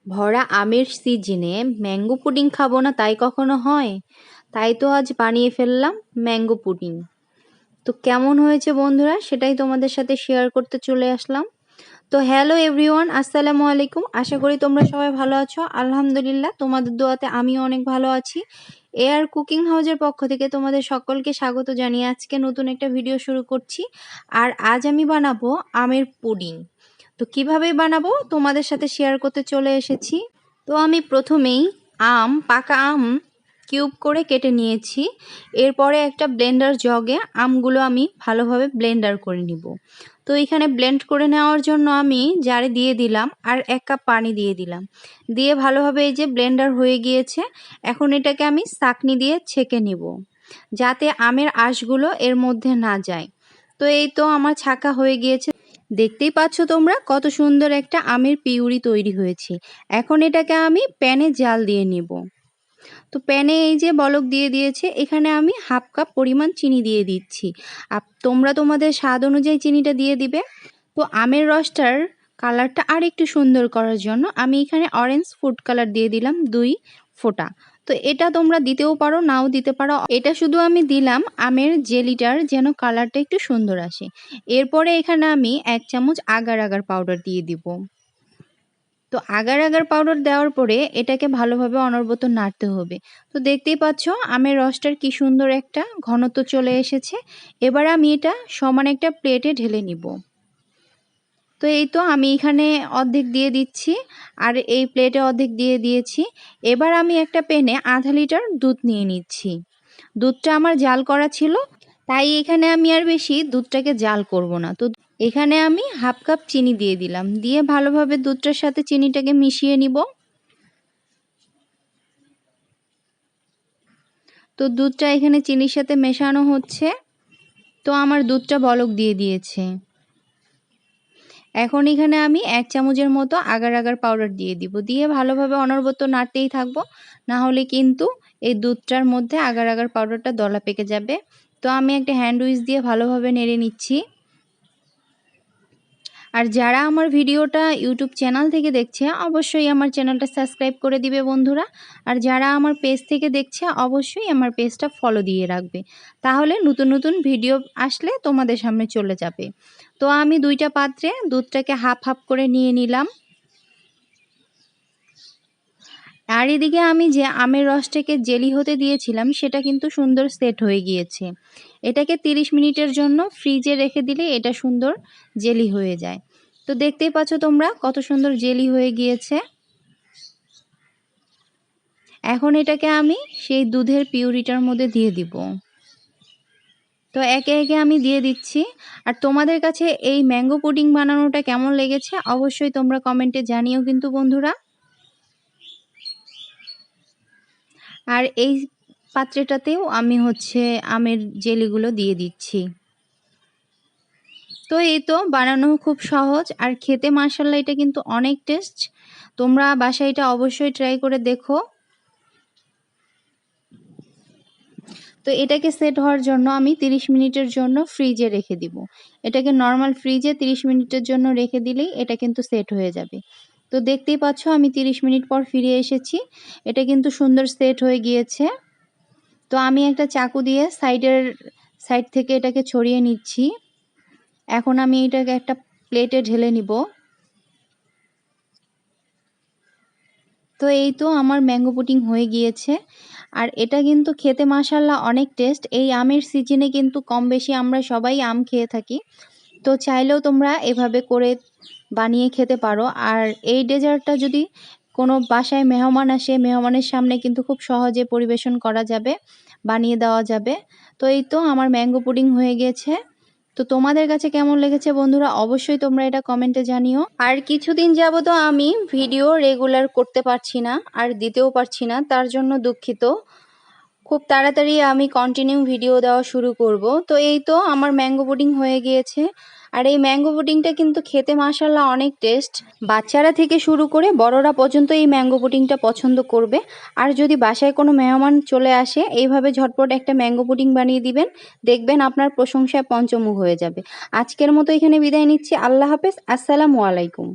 ভরা আমের সিজনে ম্যাঙ্গো পুডিং খাবো না তাই কখনো হয়? তাই তো আজ বানিয়ে ফেললাম ম্যাঙ্গো পুডিং। তো কেমন হয়েছে বন্ধুরা সেটাই তোমাদের সাথে শেয়ার করতে চলে আসলাম। তো হ্যালো এভরিওয়ান, আসসালামু আলাইকুম। আশা করি তোমরা সবাই ভালো আছো। আলহামদুলিল্লাহ তোমাদের দোয়াতে আমিও অনেক ভালো আছি। এআর কুকিং হাউজের পক্ষ থেকে তোমাদের সকলকে স্বাগত জানিয়ে আজকে নতুন একটা ভিডিও শুরু করছি। আর আজ আমি বানাবো আমের পুডিং। তো কিভাবে বানাবো তোমাদের সাথে শেয়ার করতে চলে এসেছি। তো আমি প্রথমেই পাকা আম কিউব করে কেটে নিয়েছি। এরপরে একটা ব্লেন্ডার জগে আমগুলো আমি ভালোভাবে ব্লেন্ডার করে নিব। তো এখানে ব্লেন্ড করে নেওয়ার জন্য আমি জারে দিয়ে দিলাম আর 1 কাপ পানি দিয়ে দিলাম। দিয়ে ভালোভাবে এই যে ব্লেন্ডার হয়ে গিয়েছে। এখন এটাকে আমি ছাঁকনি দিয়ে ছেঁকে নিব যাতে আমের আঁশগুলো এর মধ্যে না যায়। তো এই তো আমার ছাঁকা হয়ে গিয়েছে। দেখতেই পাচ্ছ তোমরা কত সুন্দর একটা আমের পিউরি তৈরি হয়েছে। এখন এটাকে আমি প্যানে জাল দিয়ে নিব। তো প্যানে এই যে বলক দিয়ে দিয়েছে, এখানে আমি 1/2 কাপ পরিমাণ চিনি দিয়ে দিচ্ছি। তোমরা তোমাদের স্বাদ অনুযায়ী চিনিটা দিয়ে দিবে। তো আমের রসটার কালারটা আর একটু সুন্দর করার জন্য আমি এখানে অরেঞ্জ ফুড কালার দিয়ে দিলাম 2 ফোঁটা। তো এটা তোমরা দিতেও পারো, নাও দিতে পারো। এটা শুধু আমি দিলাম আমের জেলিটার যেন কালারটা একটু সুন্দর আসে। এরপরে এখানে আমি 1 চামচ আগার আগার পাউডার দিয়ে দিব। তো আগার আগার পাউডার দেওয়ার পরে এটাকে ভালোভাবে অনবরত নাড়তে হবে। তো দেখতেই পাচ্ছ আমের রসটার কি সুন্দর একটা ঘনত্ব চলে এসেছে। এবার আমি এটা সমান একটা প্লেটে ঢেলে নিব। তো এই তো আমি এখানে অর্ধেক দিয়ে দিচ্ছি আর এই প্লেটে অর্ধেক দিয়ে দিয়েছি। এবার আমি একটা প্যানে 1/2 লিটার দুধ নিয়ে নিচ্ছি। দুধটা আমার জাল করা ছিল, তাই এখানে আমি আর বেশি দুধটাকে জাল করব না। তো এখানে আমি 1/2 কাপ চিনি দিয়ে দিলাম। দিয়ে ভালোভাবে দুধটার সাথে চিনিটাকে মিশিয়ে নিব। তো দুধটা এখানে চিনির সাথে মেশানো হচ্ছে। তো আমার দুধটা বলক দিয়ে দিয়েছে। এখন এখানে আমি 1 চামচের মতো আগার আগার পাউডার দিয়ে দিব। দিয়ে ভালোভাবে অনবরত নাড়তেই থাকবো, না হলে কিন্তু এই দুধটার মধ্যে আগার আগার পাউডারটা দলা পেকে যাবে। তো আমি একটা হ্যান্ড উইচ দিয়ে ভালোভাবে নেড়ে নিচ্ছি। আর যারা আমার ভিডিওটা ইউটিউব চ্যানেল থেকে দেখছে অবশ্যই আমার চ্যানেলটা সাবস্ক্রাইব করে দিবে বন্ধুরা। আর যারা আমার পেজ থেকে দেখছে অবশ্যই আমার পেজটা ফলো দিয়ে রাখবে, তাহলে নতুন নতুন ভিডিও আসলে তোমাদের সামনে চলে যাবে। তো আমি 2টা পাত্রে দুধটাকে হাফ হাফ করে নিয়ে নিলাম। আর এদিকে আমি যে আমের রসটাকে জেলি হতে দিয়েছিলাম সেটা কিন্তু সুন্দর সেট হয়ে গিয়েছে। এটাকে 30 মিনিটের জন্য ফ্রিজে রেখে দিলে এটা সুন্দর জেলি হয়ে যায়। তো দেখতেই পাচ্ছ তোমরা কত সুন্দর জেলি হয়ে গিয়েছে। এখন এটাকে আমি সেই দুধের পিউরিটার মধ্যে দিয়ে দিব। তো একে একে আমি দিয়ে দিচ্ছি। আর তোমাদের কাছে এই ম্যাঙ্গো পুডিং বানানোটা কেমন লেগেছে অবশ্যই তোমরা কমেন্টে জানিও কিন্তু বন্ধুরা। আর এই পাত্রটাতেও আমি আমের জেলিগুলো দিয়ে দিচ্ছি। তো এই তো বানানো খুব সহজ আর খেতে মাশাআল্লাহ এটা কিন্তু অনেক টেস্ট। তোমরা বাসায় এটা অবশ্যই ট্রাই করে দেখো। তো এটাকে সেট হওয়ার জন্য আমি 30 মিনিটের জন্য ফ্রিজে রেখে দিব। এটাকে নর্মাল ফ্রিজে 30 মিনিটের জন্য রেখে দিলেই এটা কিন্তু সেট হয়ে যাবে। তো দেখতেই পাচ্ছ আমি 30 মিনিট পর ফিরে এসেছি। এটা কিন্তু সুন্দর সেট হয়ে গিয়েছে। তো আমি একটা চাকু দিয়ে সাইড থেকে এটাকে ছড়িয়ে নিচ্ছি। এখন আমি এটাকে একটা প্লেটে ঢেলে নিব। তো এই তো আমার ম্যাঙ্গো পুডিং হয়ে গিয়েছে। আর এটা কিন্তু খেতে মাশাআল্লাহ অনেক টেস্ট। এই আমের সিজনে কিন্তু কম বেশি আমরা সবাই আম খেয়ে থাকি। তো চাইলেও তোমরা এভাবে করে বানিয়ে খেতে পারো। আর এই ডেজার্টটা যদি কোনো বাসায় মেহমান আসে, মেহমানের সামনে কিন্তু খুব সহজে পরিবেশন করা যাবে, বানিয়ে দেওয়া যাবে। তো এই তো আমার ম্যাঙ্গো পুডিং হয়ে গিয়েছে। তো তোমাদের কাছে কেমন লেগেছে বন্ধুরা অবশ্যই তোমরা এটা কমেন্টে জানিও। আর কিছুদিন যাবত আমি ভিডিও রেগুলার করতে পারছি না আর দিতেও পারছি না, তার জন্য দুঃখিত। খুব তাড়াতাড়ি আমি কন্টিনিউ ভিডিও দেওয়া শুরু করব। তো এই তো আমার ম্যাঙ্গো পুডিং হয়ে গিয়েছে। আর এই ম্যাঙ্গো পুডিংটা কিন্তু খেতে মাশাআল্লাহ অনেক টেস্ট। বাচ্চারা থেকে শুরু করে বড়রা পর্যন্ত এই ম্যাঙ্গো পুডিংটা পছন্দ করবে। আর যদি বাসায় কোনো মেহমান চলে আসে এইভাবে ঝটপট একটা ম্যাঙ্গো পুডিং বানিয়ে দিবেন, দেখবেন আপনার প্রশংসায় পঞ্চমুখ হয়ে যাবে। আজকের মতো এখানে বিদায় নিচ্ছি। আল্লাহ হাফেজ, আসসালামু আলাইকুম।